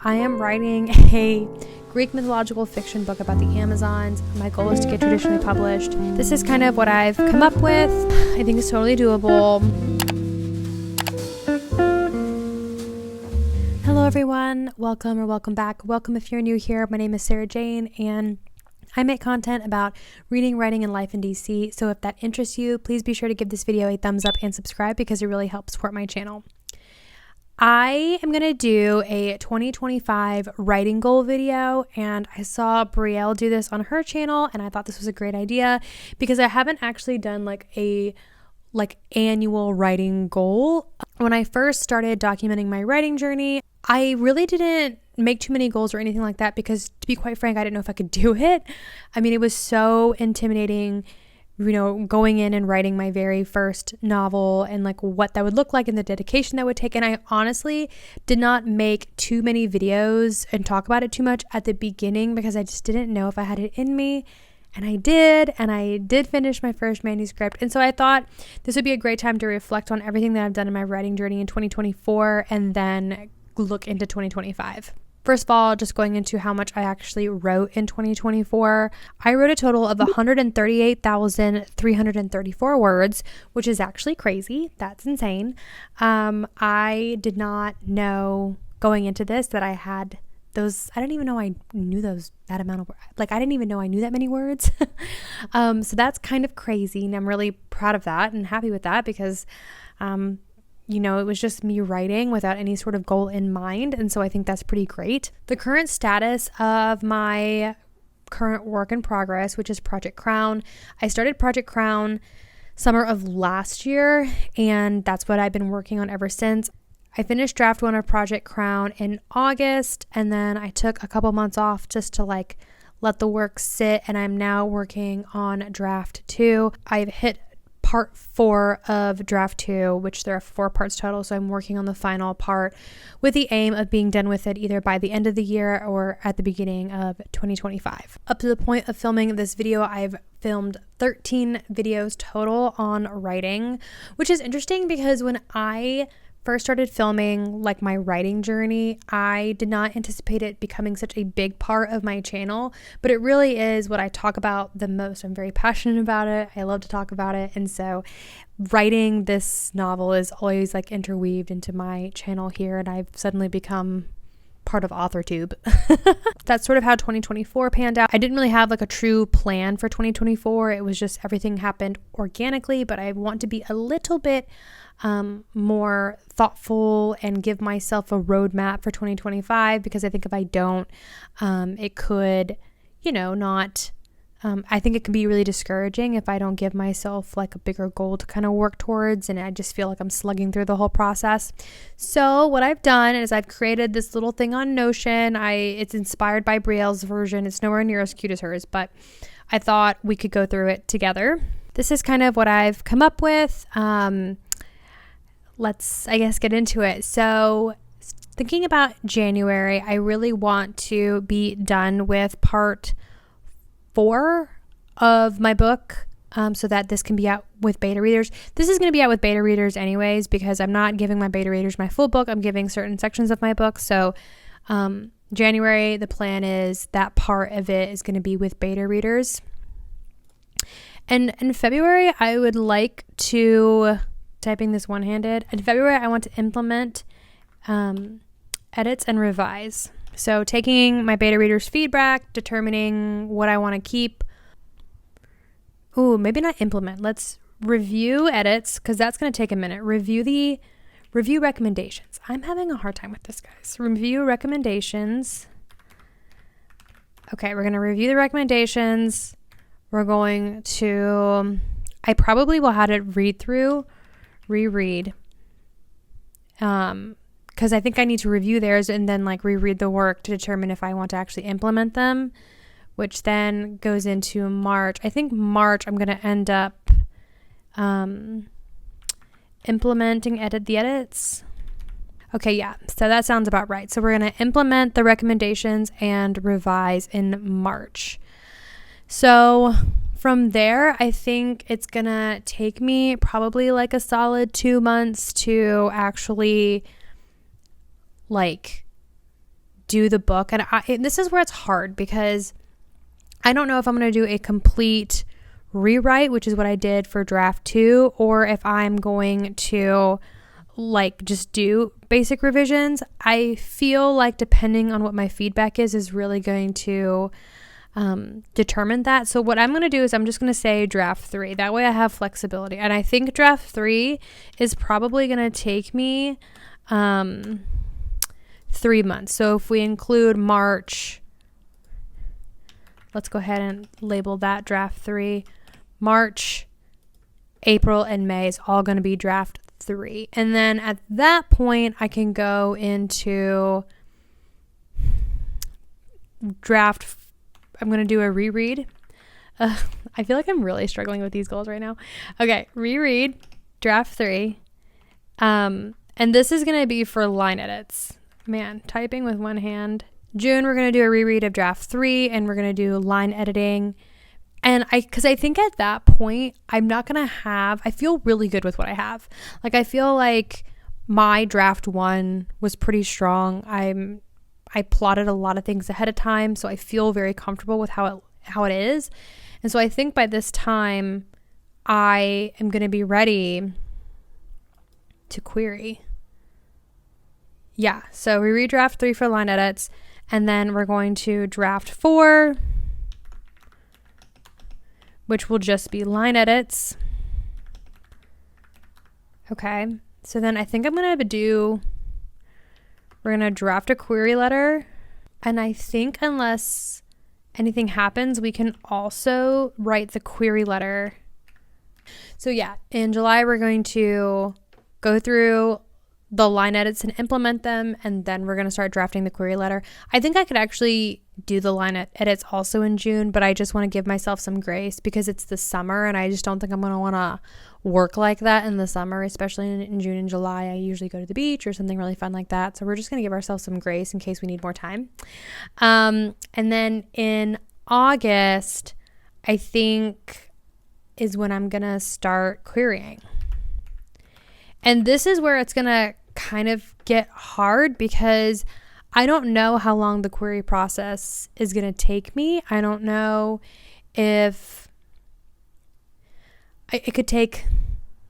I am writing a Greek mythological fiction book about the Amazons. My goal is to get traditionally published. This is kind of what I've come up with. I think it's totally doable. Hello everyone, welcome or welcome back. Welcome if you're new here. My name is Sarah Jane and I make content about reading, writing, and life in DC. So if that interests you, please be sure to give this video a thumbs up and subscribe because it really helps support my channel. I am going to do a 2025 writing goal video, and I saw Brielle do this on her channel and I thought this was a great idea because I haven't actually done like a annual writing goal. When I first started documenting my writing journey, I really didn't make too many goals or anything like that because, to be quite frank, I didn't know if I could do it. I mean, it was so intimidating, going in and writing my very first novel and like what that would look like and the dedication that would take. And I honestly did not make too many videos and talk about it too much at the beginning because I just didn't know if I had it in me. And I did finish my first manuscript. And so I thought this would be a great time to reflect on everything that I've done in my writing journey in 2024 and then look into 2025. First of all, just going into how much I actually wrote in 2024, I wrote a total of 138,334 words, which is actually crazy. That's insane. I did not know going into this that I had those. I didn't even know I knew that amount of, I didn't even know I knew that many words. So that's kind of crazy. And I'm really proud of that and happy with that because, it was just me writing without any sort of goal in mind. And so I think that's pretty great. The current status of my current work in progress, which is Project Crown. I started Project Crown summer of last year, and that's what I've been working on ever since. I finished draft 1 of Project Crown in August, and then I took a couple months off just to let the work sit, and I'm now working on draft 2. I've hit part 4 of draft 2, which there are 4 parts total, so I'm working on the final part with the aim of being done with it either by the end of the year or at the beginning of 2025. Up to the point of filming this video, I've filmed 13 videos total on writing, which is interesting because when I first started filming my writing journey, I did not anticipate it becoming such a big part of my channel, but it really is what I talk about the most. I'm very passionate about it. I love to talk about it. And so writing this novel is always interweaved into my channel here, and I've suddenly become part of authortube. That's sort of how 2024 panned out. I didn't really have a true plan for 2024. It was just everything happened organically, but I want to be a little bit more thoughtful and give myself a roadmap for 2025 because I think if I don't, it could, not, I think it can be really discouraging if I don't give myself a bigger goal to kind of work towards, and I just feel like I'm slugging through the whole process. So what I've done is I've created this little thing on Notion. It's inspired by Brielle's version. It's nowhere near as cute as hers, but I thought we could go through it together. This is kind of what I've come up with. Let's, get into it. So thinking about January, I really want to be done with part 4 of my book so that this can be out with beta readers. This is going to be out with beta readers anyways because I'm not giving my beta readers my full book. I'm giving certain sections of my book. So January, the plan is that part of it is going to be with beta readers. And in February, I would like to... typing this one-handed. In February, I want to implement edits and revise. So taking my beta readers' feedback, determining what I want to keep. Ooh, maybe not implement. Let's review edits because that's going to take a minute. Review recommendations. I'm having a hard time with this, guys. Review recommendations. Okay, we're going to review the recommendations. We're going to... I probably will have it reread because I think I need to review theirs and then reread the work to determine if I want to actually implement them, which then goes into March. I think March I'm going to end up implementing the edits. Okay, yeah, so that sounds about right. So we're going to implement the recommendations and revise in March. So from there, I think it's gonna take me probably a solid 2 months to actually do the book. And this is where it's hard because I don't know if I'm going to do a complete rewrite, which is what I did for draft 2, or if I'm going to like just do basic revisions. I feel like depending on what my feedback is really going to determine that. So what I'm going to do is I'm just going to say draft 3. That way I have flexibility. And I think draft 3 is probably going to take me 3 months. So if we include March, let's go ahead and label that draft 3. March, April, and May is all going to be draft 3. And then at that point, I can go into draft. I'm going to do a reread. I feel like I'm really struggling with these goals right now. Okay, reread draft 3. And this is going to be for line edits. Man, typing with one hand. June, we're going to do a reread of draft 3, and we're going to do line editing. And because I think at that point, I'm not going to I feel really good with what I have. Like, I feel like my draft 1 was pretty strong. I plotted a lot of things ahead of time, so I feel very comfortable with how it is. And so I think by this time, I am going to be ready to query. Yeah, so we read draft 3 for line edits, and then we're going to draft 4, which will just be line edits. Okay, so then I think I'm going to we're going to draft a query letter. And I think unless anything happens, we can also write the query letter. So yeah, in July, we're going to go through the line edits and implement them, and then we're going to start drafting the query letter. I think I could actually do the line edits also in June, but I just want to give myself some grace because it's the summer, and I just don't think I'm going to want to work like that in the summer, especially in June and July. I usually go to the beach or something really fun like that, so we're just going to give ourselves some grace in case we need more time. And then in August, I think is when I'm going to start querying. And this is where it's going to kind of get hard because I don't know how long the query process is going to take me. I don't know if it could take,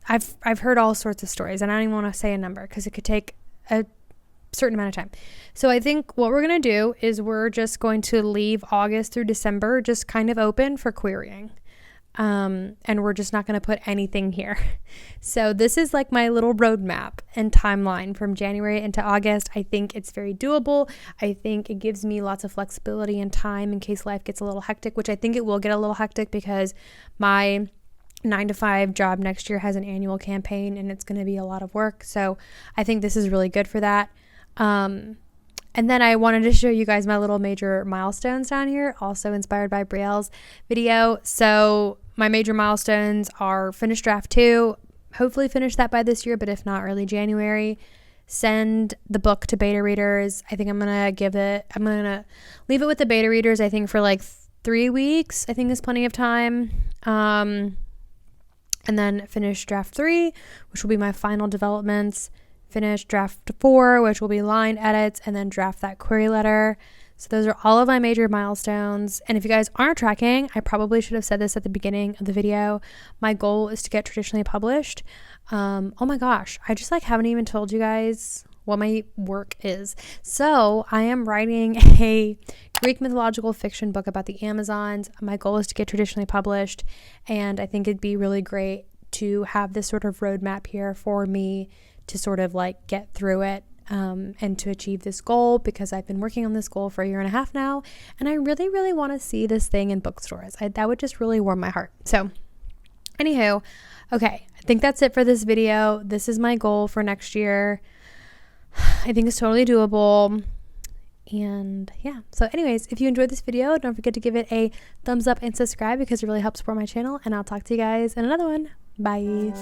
I've heard all sorts of stories, and I don't even want to say a number because it could take a certain amount of time. So I think what we're going to do is we're just going to leave August through December just kind of open for querying. And we're just not going to put anything here. So this is like my little roadmap and timeline from January into August. I think it's very doable. I think it gives me lots of flexibility and time in case life gets a little hectic, which I think it will get a little hectic because my 9-to-5 job next year has an annual campaign and it's going to be a lot of work. So I think this is really good for that. And then I wanted to show you guys my little major milestones down here, also inspired by Brielle's video. So my major milestones are finish draft 2, hopefully finish that by this year, but if not, early January. Send the book to beta readers. I think I'm going to leave it with the beta readers, I think for like 3 weeks, I think is plenty of time. And then finish draft 3, which will be my final developments. Finish draft 4, which will be line edits, and then draft that query letter. So those are all of my major milestones. And if you guys aren't tracking, I probably should have said this at the beginning of the video. My goal is to get traditionally published. Oh my gosh, I just haven't even told you guys what my work is. So I am writing a Greek mythological fiction book about the Amazons. My goal is to get traditionally published, and I think it'd be really great to have this sort of roadmap here for me to sort of get through it and to achieve this goal, because I've been working on this goal for 1.5 years now, and I really, really want to see this thing in bookstores. That would just really warm my heart. So anywho, okay, I think that's it for this video. This is my goal for next year. I think it's totally doable. And yeah, so anyways, if you enjoyed this video, don't forget to give it a thumbs up and subscribe because it really helps support my channel, and I'll talk to you guys in another one. Bye.